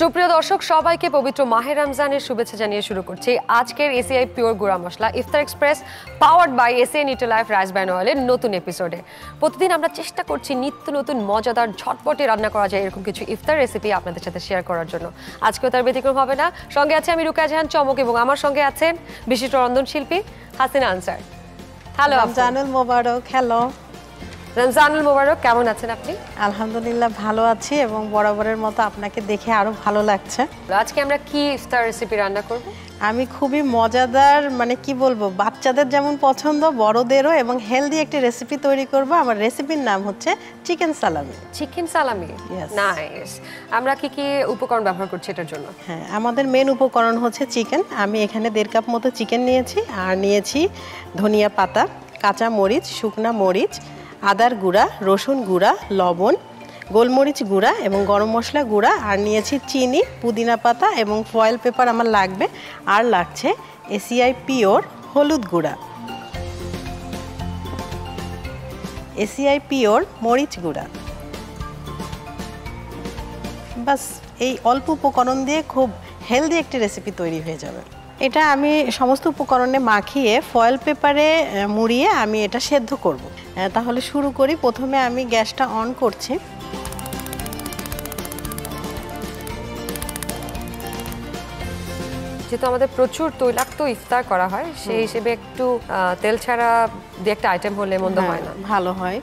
সুপ্রিয় দর্শক সবাইকে পবিত্র মাহে রমজানের শুভেচ্ছা জানিয়ে শুরু করছি আজকের এসিআই পিওর গুঁড়া মশলা ইফতার express powered by ACI Nutrilife rice bran অয়েলের নতুন এপিসোডে। প্রতিদিন আমরা চেষ্টা করছি নিত্য নতুন মজাদার ঝটপটে রান্না করা যায় এরকম কিছু ইফতার রেসিপি আপনাদের সাথে শেয়ার করার জন্য। আজকেও তার ব্যতিক্রম হবে না। সঙ্গে আছে আমি রুকায়া জাহান চমক এবং আমার সঙ্গে আছেন বিশিষ্ট রন্ধনশিল্পী হাসিনা আনসার। হ্যালো, রমজানুল মোবারক। হ্যালো, রমজানুল মোবারক, কেমন আছেন আপনি? আলহামদুলিল্লাহ ভালো আছি এবং বরাবরের মতো আপনাকে দেখে আরো ভালো লাগছে। আজকে আমরা কি ইফতার রেসিপি রান্না করব? আমি খুবই মজাদার, মানে কি বলবো, বাচ্চাদের যেমন পছন্দ বড়দেরও, এবং হেলদি একটি রেসিপি তৈরি করব। আমার রেসিপির নাম হচ্ছে চিকেন সালামি। চিকেন সালামি, নাইস। আমরা কি কি উপকরণ ব্যবহার করছি এটার জন্য? হ্যাঁ, আমাদের মেন উপকরণ হচ্ছে চিকেন। আমি এখানে 1.5 কাপ মতো চিকেন নিয়েছি, আর নিয়েছি ধনিয়া পাতা, কাঁচা মরিচ, শুকনা মরিচ, আদার গুঁড়া, রসুন গুঁড়া, লবণ, গোলমরিচ গুঁড়া এবং গরম মশলা গুঁড়া, আর নিয়েছি চিনি, পুদিনা পাতা এবং ফয়েল পেপার আমার লাগবে, আর লাগছে এসিআই পিওর হলুদ গুঁড়া, এসিআই পিওর মরিচ গুঁড়া। বাস এই অল্প উপকরণ দিয়ে খুব হেলদি একটি রেসিপি তৈরি হয়ে যাবে। এটা আমি সমস্ত উপকরণে মাখিয়ে ফয়েল পেপারে মুড়িয়ে আমি এটা সেদ্ধ করব। তাহলে শুরু করি। প্রথমে আমি গ্যাসটা অন করছি। যেহেতু আমাদের প্রচুর তৈলাক্ত ইফতার করা হয়, সেই হিসেবে একটু তেল ছাড়া দু একটা আইটেম হলে মন্দ হয় না, ভালো হয়।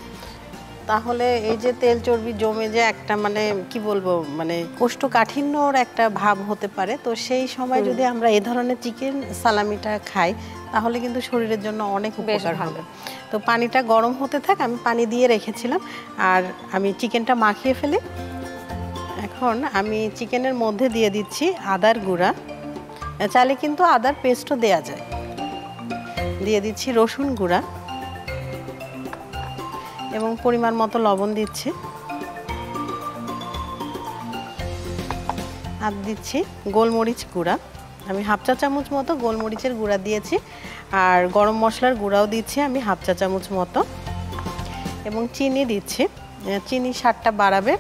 তাহলে এই যে তেল চর্বি জমে যে একটা, মানে কি বলবো, মানে কোষ্ঠকাঠিন্যর একটা ভাব হতে পারে, তো সেই সময় যদি আমরা এই ধরনের চিকেন সালামিটা খাই তাহলে কিন্তু শরীরের জন্য অনেক উপকার হবে। তো পানিটা গরম হতে থাক, আমি পানি দিয়ে রেখেছিলাম, আর আমি চিকেনটা মাখিয়ে ফেলি। এখন আমি চিকেনের মধ্যে দিয়ে দিচ্ছি আদার গুঁড়া, চাইলে কিন্তু আদার পেস্টও দেয়া যায়। দিয়ে দিচ্ছি রসুন গুঁড়া এবং পরিমাণ মতো লবণ দিচ্ছি, আর দিচ্ছি গোলমরিচ গুঁড়া। আমি 1/2 চা চামচ মতো গোলমরিচের গুঁড়া দিয়েছি, আর গরম মশলার গুঁড়াও দিচ্ছি আমি 1/2 চা চামচ মতো, এবং চিনি দিচ্ছি। চিনি স্বাদটা বাড়াবে।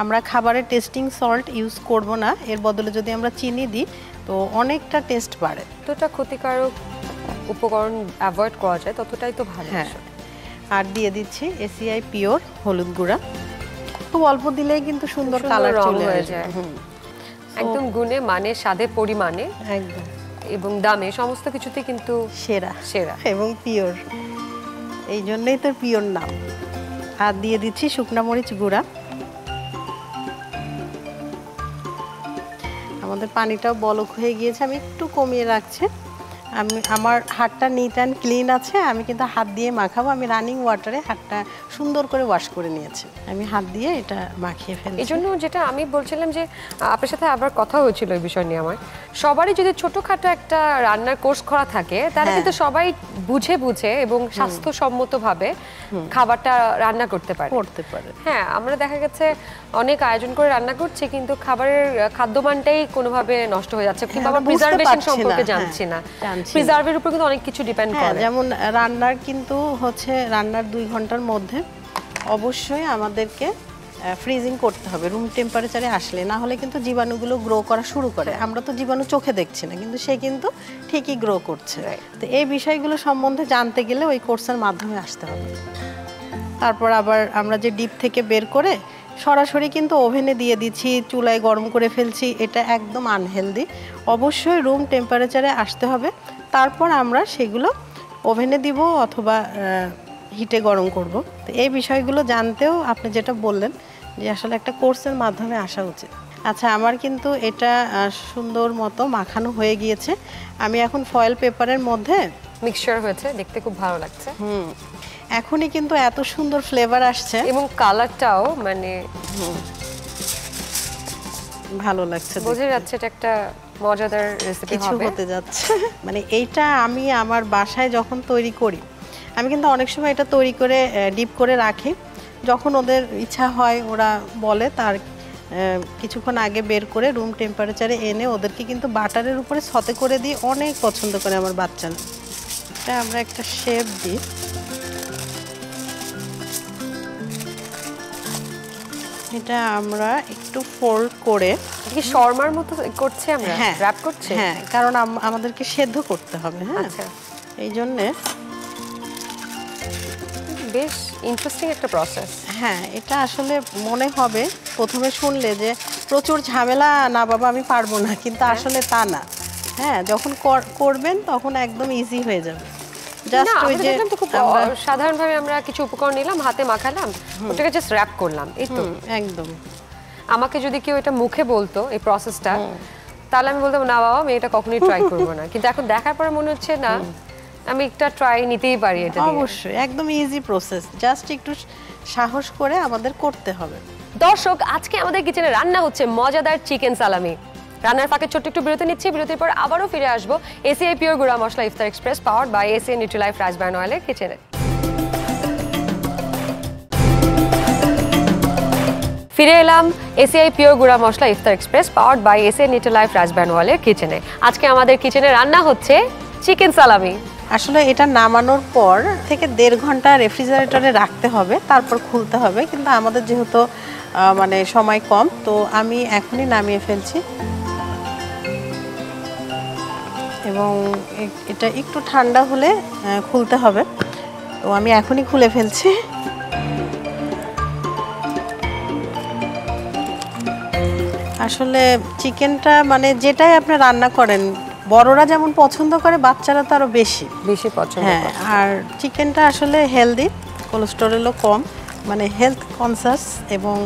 আমরা খাবারে টেস্টিং সল্ট ইউজ করব না, এর বদলে যদি আমরা চিনি দিই তো অনেকটা টেস্ট বাড়ে। যতটা ক্ষতিকারক উপকরণ অ্যাভয়েড করা যায় ততটাই তো ভালো। হ্যাঁ, আর দিয়ে দিচ্ছি এসিআই পিওর হলুদ গুঁড়া। খুব অল্প দিলেই কিন্তু সুন্দর কালার চলে যায়। একদম গুণে মানে স্বাদে পরিমাণে একদম, এবং দামে সমস্ত কিছুতে কিন্তু সেরা সেরা এবং পিওর, এই জন্যই তো পিওর নাম। আর দিয়ে দিচ্ছি শুকনা মরিচ গুঁড়া। আমাদের পানিটাও বলক হয়ে গিয়েছে, আমি একটু কমিয়ে রাখছি। আমার হাতটা নিট অ্যান্ড ক্লিন আছে, আমি কিন্তু হাত দিয়ে মাখাবো। আমি রানিং ওয়াটারে হাতটা সুন্দর করে ওয়াশ করে নিয়েছি, আমি হাত দিয়ে এটা মাখিয়ে ফেলছি। এই জন্য যেটা আমি বলছিলাম যে আপনার সাথে আবার কথা হয়েছিল এই বিষয় নিয়ে আমার, সবারই যদি ছোটোখাটো একটা রান্নার কোর্স করা থাকে তাহলে কিন্তু সবাই বুঝে বুঝে এবং স্বাস্থ্যসম্মতভাবে খাবারটা রান্না করতে পারে। হ্যাঁ, আমরা দেখা গেছে অনেক আয়োজন করে রান্না করছি কিন্তু খাবারের খাদ্যমানটাই কোনোভাবে নষ্ট হয়ে যাচ্ছে, কিংবা প্রিজার্ভেশন সম্পর্কে জানছি না। প্রিজার্ভের উপর কিন্তু অনেক কিছু ডিপেন্ড করে। যেমন রান্নার কিন্তু হচ্ছে রান্নার 2 ঘন্টার মধ্যে অবশ্যই আমাদেরকে ফ্রিজিং করতে হবে রুম টেম্পারেচারে আসলে, না হলে কিন্তু জীবাণুগুলো গ্রো করা শুরু করে। আমরা তো জীবাণু চোখে দেখছি না, কিন্তু সে কিন্তু ঠিকই গ্রো করছে। তো এই বিষয়গুলো সম্বন্ধে জানতে গেলে ওই কোর্সের মাধ্যমে আসতে হবে। তারপর আবার আমরা যে ডিপ থেকে বের করে সরাসরি কিন্তু ওভেনে দিয়ে দিচ্ছি, চুলায় গরম করে ফেলছি, এটা একদম আনহেলদি। অবশ্যই রুম টেম্পারেচারে আসতে হবে, তারপর আমরা সেগুলো ওভেনে দিব অথবা হিটে গরম করব। তো এই বিষয়গুলো জানতেও আপনি যেটা বললেন যে আসলে একটা কোর্সের মাধ্যমে আসা উচিত। আচ্ছা, আমার কিন্তু এটা সুন্দর মতো মাখানো হয়ে গিয়েছে। আমি এখন ফয়েল পেপারের মধ্যে মিক্সচার হয়েছে, দেখতে খুব ভালো লাগছে। এখনই কিন্তু এত সুন্দর ফ্লেভার আসছে এবং কালারটাও মানে ভালো লাগছে, বোঝা যাচ্ছে এটা একটা মজাদার রেসিপি হতে যাচ্ছে। মানে এইটা আমি আমার বাসায় যখন তৈরি করি, আমি কিন্তু অনেক সময় এটা তৈরি করে ডিপ করে রাখি। যখন ওদের ইচ্ছা হয় ওরা বলে, তার কিছুক্ষণ আগে বের করে রুম টেম্পারেচারে এনে ওদেরকে কিন্তু বাটারের উপরে সতে করে দিই, অনেক পছন্দ করে আমার বাচ্চারা। এটা আমরা একটা শেপ দিই। এটা আমরা একটু ফোল্ড করে কি শর্মার মতো করছি আমরা, হ্যাঁ র‍্যাপ করছি? হ্যাঁ, কারণ আমাদেরকে সেদ্ধ করতে হবে। হ্যাঁ, আচ্ছা, এই জন্যে বেশ ইন্টারেস্টিং একটা প্রসেস। হ্যাঁ, এটা আসলে মনে হবে প্রথমে শুনলে যে প্রচুর ঝামেলা, না বাবা আমি পারবো না, কিন্তু আসলে তা না। হ্যাঁ, যখন করবেন তখন একদম ইজি হয়ে যাবে। জাস্ট ওই যে সাধারণভাবে আমরা কিছু উপকরণ নিলাম, হাতে মাখালাম, ওটাকে জাস্ট র‍্যাপ করলাম, এই তো। একদম। আমাকে যদি কেউ এটা মুখে বলতো এই প্রসেসটা, তাহলে আমি বলতাম না বাবা আমি এটা কখনোই ট্রাই করবো না, কিন্তু এখন দেখার পরে মনে হচ্ছে না আমি একটা ট্রাই নিতেই পারি এটা দিয়ে। অবশ্যই একদম ইজি প্রসেস, জাস্ট একটু সাহস করে আমাদের করতে হবে। দর্শক, আজকে আমাদের কিচেনে রান্না হচ্ছে মজাদার চিকেন সালামি। রান্নার ফাঁকে ছোট্ট একটু বিরতি নিচ্ছি, বিরতির পর আবারও ফিরে আসবো এসিআই পিওর গুঁড়া মশলা ইফতার express powered by ACI Nutrilife rice bran অয়েলের কিচেনে। ফিরে এলাম এসিআই পিওর গুঁড়া মশলা ইফতার express powered by ACI Nutrilife rice bran অয়েলের কিচেনে। আজকে আমাদের কিচেনে রান্না হচ্ছে চিকেন সালামি। আসলে এটা নামানোর পর থেকে 1.5 ঘন্টা রেফ্রিজারেটরে রাখতে হবে, তারপর খুলতে হবে, কিন্তু আমাদের যেহেতু মানে সময় কম, তো আমি এখনই নামিয়ে ফেলছি এবং এটা একটু ঠান্ডা হলে খুলতে হবে, তো আমি এখনই খুলে ফেলছি। আসলে চিকেনটা মানে যেটাই আপনি রান্না করেন, বড়রা যেমন পছন্দ করে, বাচ্চারা তো আরো বেশি পছন্দ করে। হ্যাঁ, আর চিকেনটা আসলে হেলদি, কোলেস্টেরলও কম, মানে হেলথ কনসাস, এবং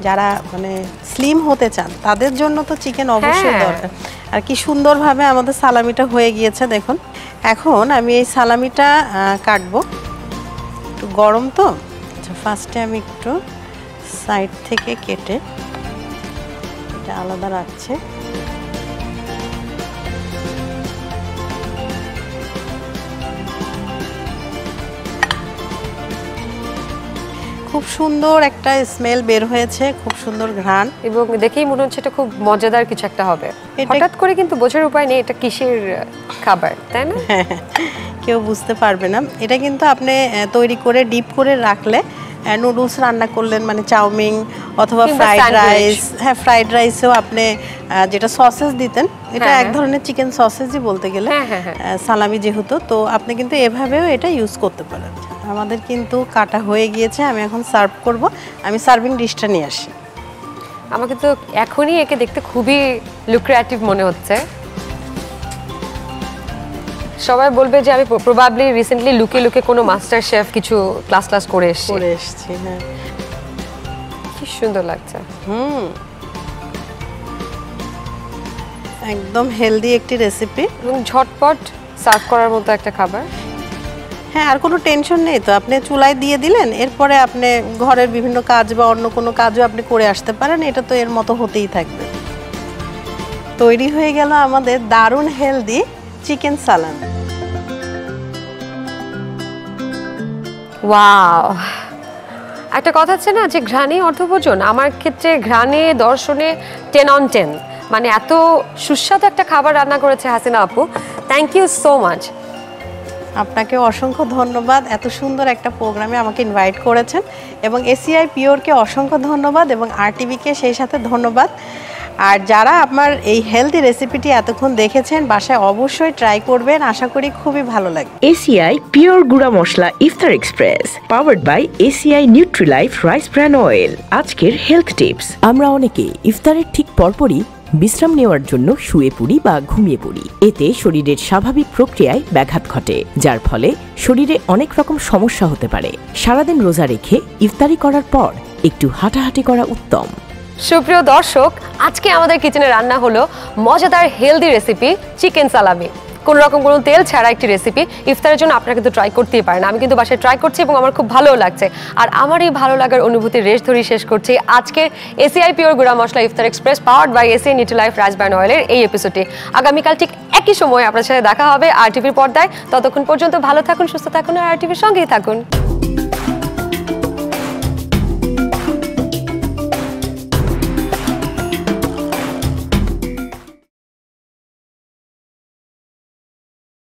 যারা মানে স্লিম হতে চান তাদের জন্য তো চিকেন অবশ্যই দরকার। আর কি সুন্দরভাবে আমাদের সালামিটা হয়ে গিয়েছে দেখুন। এখন আমি এই সালামিটা কাটবো, একটু গরম তো, আচ্ছা ফার্স্টে আমি একটু সাইড থেকে কেটে এটা আলাদা রাখছি। খুব সুন্দর একটা স্মেল বের হয়েছে, খুব সুন্দর ঘ্রাণ, এবং দেখেই মনে হচ্ছে এটা খুব মজাদার কিছু একটা হবে। হঠাৎ করে কিন্তু বোঝার উপায় নেই এটা কিসের খাবার, তাই না? কেউ বুঝতে পারবে না। এটা কিন্তু আপনি তৈরি করে ডিপ করে রাখলে, নুডলস রান্না করলেন মানে চাউমিন অথবা ফ্রাইড রাইস, হ্যাঁ ফ্রাইড রাইসেও আপনি যেটা সসেস দিতেন, এটা এক ধরনের চিকেন সসেজই বলতে গেলে, সালামি যেহেতু, তো আপনি কিন্তু এভাবেও এটা ইউজ করতে পারেন। আমাদের কিন্তু কাটা হয়ে গিয়েছে, আমি এখন সার্ভ করব। আমি সার্ভিং ডিশটা নিয়ে আসি। আমাকে তো এখনই একে দেখতে খুবই লুক্রেটিভ মনে হচ্ছে। সবাই বলবে যে আমি প্রবাবলি রিসেন্টলি লুকে কোনো মাস্টার শেফ কিছু ক্লাস করে এসেছি। হ্যাঁ, কি সুন্দর লাগছে। একদম হেলদি একটি রেসিপি এবং ঝটপট সার্ভ করার মতো একটা খাবার। হ্যাঁ, আর কোনো টেনশন নেই তো, আপনি চুলায় দিয়ে দিলেন, এরপরে আপনি ঘরের বিভিন্ন কাজ বা অন্য কোনো কাজও আপনি করে আসতে পারেন, এটা তো এর মতো হতেই থাকবে। তৈরি হয়ে গেল আমাদের দারুণ হেলদি চিকেন সালামি। ওয়াও, একটা কথা আছে না যে ঘ্রাণে অর্থভোজন, আমার ক্ষেত্রে ঘ্রাণে দর্শনে 10 on 10, মানে এত সুস্বাদু একটা খাবার রান্না করেছে হাসিনা আপু। Thank you so much. আপনাকে অসংখ্য ধন্যবাদ, এত সুন্দর একটা প্রোগ্রামে আমাকে ইনভাইট করেছেন, এবং এসিআই পিওরকে অসংখ্য ধন্যবাদ, এবং আরটিভিকে সেই সাথে ধন্যবাদ। আর যারা আমার এই হেলদি রেসিপিটি এতক্ষণ দেখেছেন, বাসায় অবশ্যই ট্রাই করবেন, আশা করি খুবই ভালো লাগবে। এসিআই পিওর গুঁড়া মশলা ইফতার express powered by ACI Nutrilife rice bran oil. আজকের হেলথ টিপস। আমরা অনেকে ইফতারের ঠিক পরপরই বিশ্রাম নেওয়ার জন্য শুয়ে পড়ি বা ঘুমিয়ে পড়ি। এতে শরীরের স্বাভাবিক প্রক্রিয়ায় ব্যাঘাত ঘটে, যার ফলে শরীরে অনেক রকম সমস্যা হতে পারে। সারাদিন রোজা রেখে ইফতারি করার পর একটু হাঁটাহাঁটি করা উত্তম। সুপ্রিয় দর্শক, আজকে আমাদের কিচেনে রান্না হলো মজাদার হেলদি রেসিপি চিকেন সালামি। কোনো রকম কোনো তেল ছাড়া একটি রেসিপি। ইফতারের জন্য আপনারা কিন্তু ট্রাই করতেই পারেন। আমি কিন্তু বাসায় ট্রাই করছি এবং আমার খুব ভালোও লাগছে। আর আমার এই ভালো লাগার অনুভূতির রেশ ধরে শেষ করছি আজকের এসিআই পিওর গুঁড়া মশলা ইফতার express powered by ACI Nutrilife rice bran অয়েলের এই এপিসোডটি। আগামীকাল ঠিক একই সময় আপনার সাথে দেখা হবে আরটিভির পর্দায়। ততক্ষণ পর্যন্ত ভালো থাকুন, সুস্থ থাকুন, আর আরটিভির সঙ্গেই থাকুন।